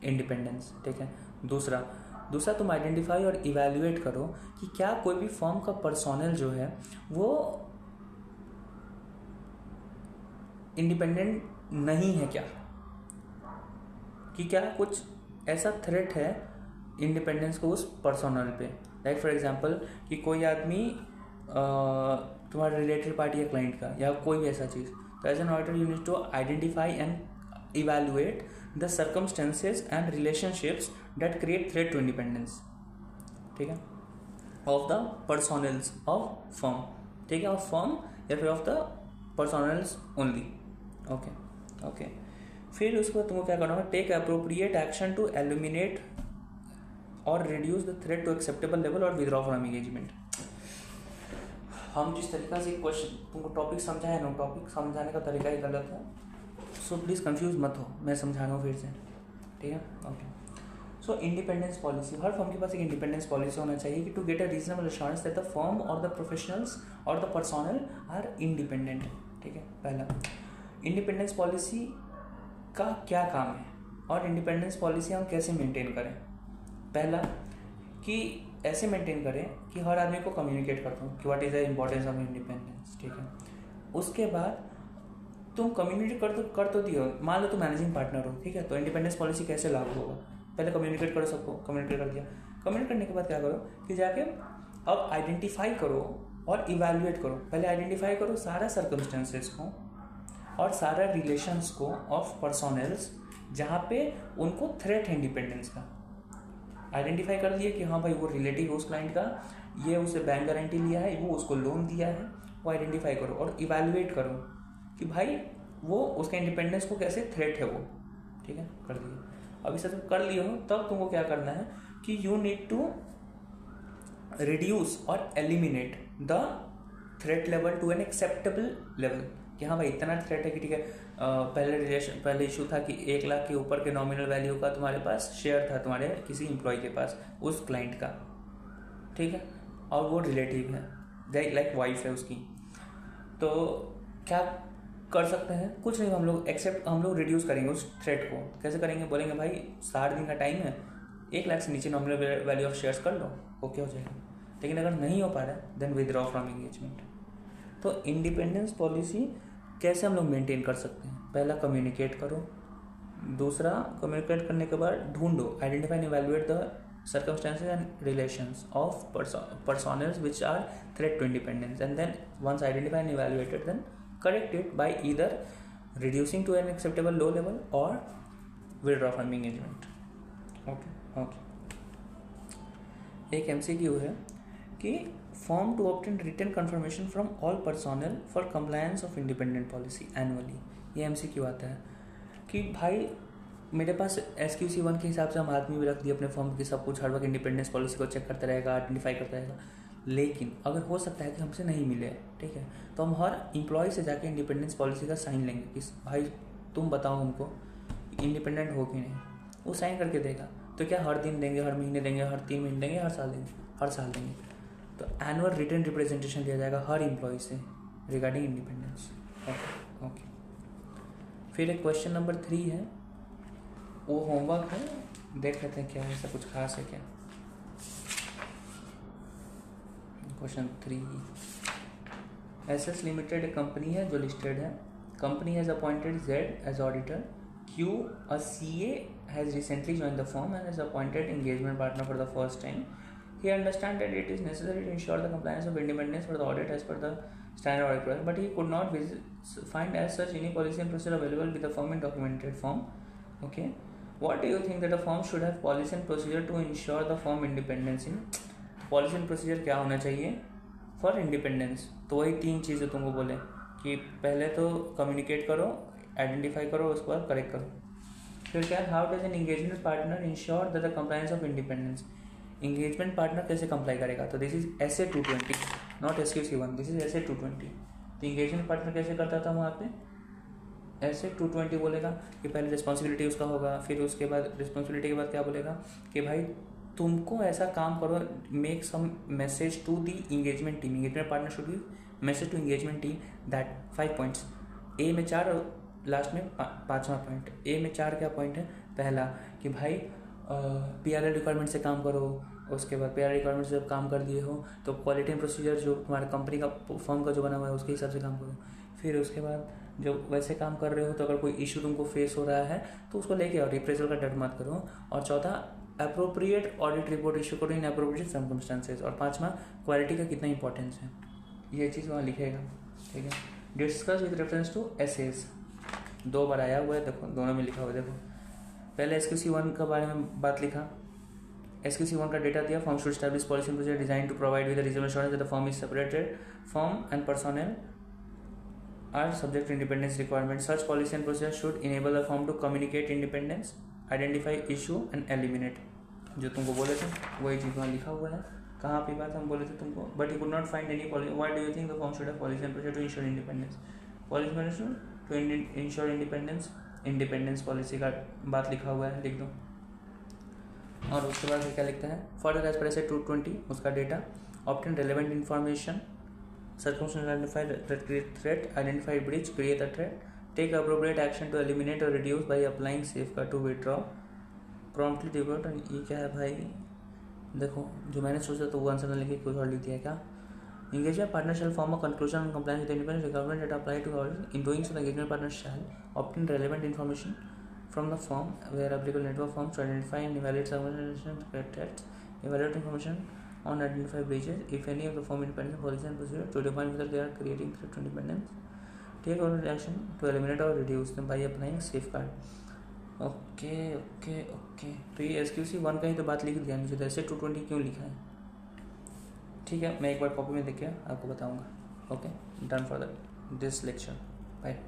independence, ठीक है। दूसरा तुम आइडेंटिफाई और इवैल्यूएट करो कि क्या कोई भी फर्म का पर्सोनल जो है वो इंडिपेंडेंट नहीं है क्या, कि क्या कुछ ऐसा थ्रेट है इंडिपेंडेंस को उस पर्सनल पे। लाइक फॉर एग्जांपल कि कोई आदमी तुम्हारा रिलेटेड पार्टी है क्लाइंट का, या कोई भी ऐसा चीज़, तो as an auditor you need to identify and evaluate the circumstances and relationships that create threat to independence, ठीक है, of the personals of firm, ठीक है, ऑफ फर्म या फिर of the personals only. Okay, फिर उसके बाद तुमको क्या करना है, take appropriate action to eliminate or reduce the threat to acceptable level or withdraw from engagement. हम जिस तरीका से क्वेश्चन तुमको टॉपिक समझाए ना, टॉपिक समझाने का तरीका ही गलत है, सो प्लीज़ कंफ्यूज मत हो, मैं समझा रहा हूँ फिर से, ठीक है। ओके, सो इंडिपेंडेंस पॉलिसी, हर फर्म के पास एक इंडिपेंडेंस पॉलिसी होना चाहिए कि to get a reasonable assurance that the firm और द प्रोफेशनल्स और द पर्सनल आर इंडिपेंडेंट, ठीक है। पहला, इंडिपेंडेंस पॉलिसी का क्या काम है और इंडिपेंडेंस पॉलिसी हम कैसे मेंटेन करें। पहला, कि ऐसे मेंटेन करें कि हर आदमी को कम्युनिकेट करता हूँ कि what is the importance of independence, ठीक है। उसके बाद तुम कम्युनिकेट कर तो दियो, मान लो तुम मैनेजिंग पार्टनर हो, ठीक है, तो इंडिपेंडेंस पॉलिसी कैसे लागू होगा, पहले कम्युनिकेट करो सबको, कम्युनिकेट कर दिया, कम्युनिकेट करने के बाद क्या करो कि जाके अब आइडेंटिफाई करो और इवैल्यूएट करो। पहले आइडेंटिफाई करो सारा सर्कमस्टेंसेस को और सारा रिलेशंस को ऑफ पर्सनल्स जहाँ पे उनको थ्रेट है इंडिपेंडेंस का। आइडेंटिफाई कर लिए कि हाँ भाई वो रिलेटिव उस क्लाइंट का, ये उसे बैंक गारंटी लिया है, वो उसको लोन दिया है, वो आइडेंटिफाई करो और इवैल्यूएट करो कि भाई वो उसके इंडिपेंडेंस को कैसे थ्रेट है वो, ठीक है, कर दिए। अब इसे तुम कर लिए हो, तब तुमको क्या करना है कि यू नीड टू रिड्यूस और eliminate the threat level to an acceptable level, कि हाँ भाई इतना थ्रेट है कि ठीक है, पहले इशू था कि 1 लाख के ऊपर के नॉमिनल वैल्यू का तुम्हारे पास शेयर था तुम्हारे किसी एम्प्लॉय के पास उस क्लाइंट का, ठीक है, और वो रिलेटिव है, लाइक वाइफ है उसकी, तो क्या कर सकते हैं, कुछ नहीं, हम लोग रिड्यूस करेंगे उस थ्रेट को। कैसे करेंगे, बोलेंगे भाई 60 दिन का टाइम है, 1 लाख से नीचे नॉमिनल वैल्यू ऑफ शेयर्स कर लो, ओके हो जाएगा। लेकिन अगर नहीं हो पा रहा है देन विथड्रॉ फ्रॉम एंगेजमेंट। तो इंडिपेंडेंस पॉलिसी कैसे हम लोग मेंटेन कर सकते हैं, पहला कम्युनिकेट करो, दूसरा कम्युनिकेट करने के बाद ढूंढो, identify and evaluate the circumstances and relations of personas which are threat to independence, and then once identified and evaluated then correct it by either reducing to an acceptable low level or withdraw from engagement. Okay. एक MCQ है कि form to obtain written confirmation from all personnel for compliance of independent policy annually। ये MCQ आता है कि भाई मेरे पास SQC1 के हिसाब से हम आदमी भी रख दिए अपने फॉर्म की, सब कुछ हर वक्त इंडिपेंडेंस पॉलिसी को चेक करता रहेगा, आइडेंटिफाई करता रहेगा, लेकिन अगर हो सकता है कि हमसे नहीं मिले, ठीक है, तो हम हर एम्प्लॉय से जाके इंडिपेंडेंस पॉलिसी का साइन लेंगे कि भाई तुम बताओ हमको इंडिपेंडेंट हो कि नहीं, वो साइन करके देगा। तो क्या हर दिन देंगे, हर महीने देंगे, हर 3 महीने देंगे, हर साल देंगे। तो एनुअल रिटर्न रिप्रेजेंटेशन दिया जाएगा हर एम्प्लॉय से रिगार्डिंग इंडिपेंडेंस। ओके। फिर एक क्वेश्चन नंबर 3 है, वो होमवर्क है, देख लेते हैं क्या है, ऐसा कुछ खास है क्या। क्वेश्चन 3, SS लिमिटेड एक कंपनी है जो लिस्टेड है। Company has appointed Z as auditor, Q a CA has recently joined the firm and is appointed engagement partner for the first time. He understands that it is necessary to ensure the compliance of independence for the audit as per the standard audit process, but he could not find as such any policy and procedure available with the firm in documented form. Okay. What do you think that a firm should have policy and procedure to ensure the firm independence in? Policy and procedure क्या होना चाहिए for independence? तो वही 3 चीज़ें तुमको बोले कि पहले तो कम्युनिकेट करो, आइडेंटिफाई करो, उसके बाद करेक्ट करो। फिर क्या, how does an engagement partner ensure that the compliance of independence? Engagement partner कैसे कंप्लाई करेगा? तो this is SA 220, not SQC1, this is SA 220। तो एंगेजमेंट पार्टनर कैसे करता था वहाँ पे? ऐसे 220 बोलेगा कि पहले रिस्पॉन्सिबिलिटी उसका होगा, फिर उसके बाद रिस्पॉन्सिबिलिटी के बाद क्या बोलेगा कि भाई तुमको ऐसा काम करो, make some message to the engagement team, engagement partner should be message to engagement team that 5 points, A में 4 और लास्ट में 5वां पॉइंट। A में 4 क्या पॉइंट है? पहला कि भाई PRL रिक्वायरमेंट से काम करो, उसके बाद पेयर रिक्वायरमेंट्स जब काम कर दिए हो तो क्वालिटी एंड प्रोसीजर जो तुम्हारे कंपनी का फर्म का जो बना हुआ है उसके हिसाब से काम करो। फिर उसके बाद जब वैसे काम कर रहे हो तो अगर कोई इशू तुमको फेस हो रहा है तो उसको लेके आओ, रिप्रेजल का डर मत करो। और चौथा, अप्रोप्रिएट ऑडिट रिपोर्ट इशू करो इन अप्रोप्रिएट सर्कमस्टांसेस। और पांचवा, क्वालिटी का कितना इंपॉर्टेंस है, ये चीज़ वहाँ लिखेगा, ठीक है। Discuss with reference to SAs, 2 बार आया हुआ है, देखो दोनों में लिखा हुआ है। देखो पहले SQC1 का बारे में बात लिखा, SQC1 का डेटा दिया, firm should establish policy and procedure design to provide with reasonable assurance that the firm is separated, firm and personnel are subject to independence requirements. Such policy and procedure should enable the firm to communicate independence, identify issue and eliminate. जो तुमको बोले थे वही चीज़ वहाँ लिखा हुआ है। कहाँ पे बात हम बोले थे तुमको, but you could not find any policy. What do you think the firm should have policy and procedure to ensure independence, policy management to ensure independence, independence policy का बात लिखा हुआ है, लिख दो। और उसके बाद क्या लिखता है, फर्दर एज पर ऐसे 220 उसका data, obtain relevant information, circumstances identify that create threat, identify breach, create a threat, take appropriate action to eliminate or reduce by applying safeguard to withdraw, promptly report। ये क्या है भाई, देखो जो मैंने सोचा तो वो आंसर ना लिखे, कुछ और लिख दिया क्या। Engage a partner shall form a conclusion on compliance with independent requirements that apply to others. In doing so, the engagement partner shall obtain relevant information from the firm where applicable network firms to identify and evaluate circumstances, threats, evaluate information on identified breaches, if any of the firm independent policy and procedure, to define whether they are creating threat to independence, take appropriate action to eliminate or reduce them by applying safeguard। Okay. तो ये SQC1 का ही तो बात लिख दिया मुझे, तो ऐसे 220 क्यों लिखा है, ठीक है। मैं एक बार कॉपी में देख के आपको बताऊंगा। Okay, done for this lecture, bye.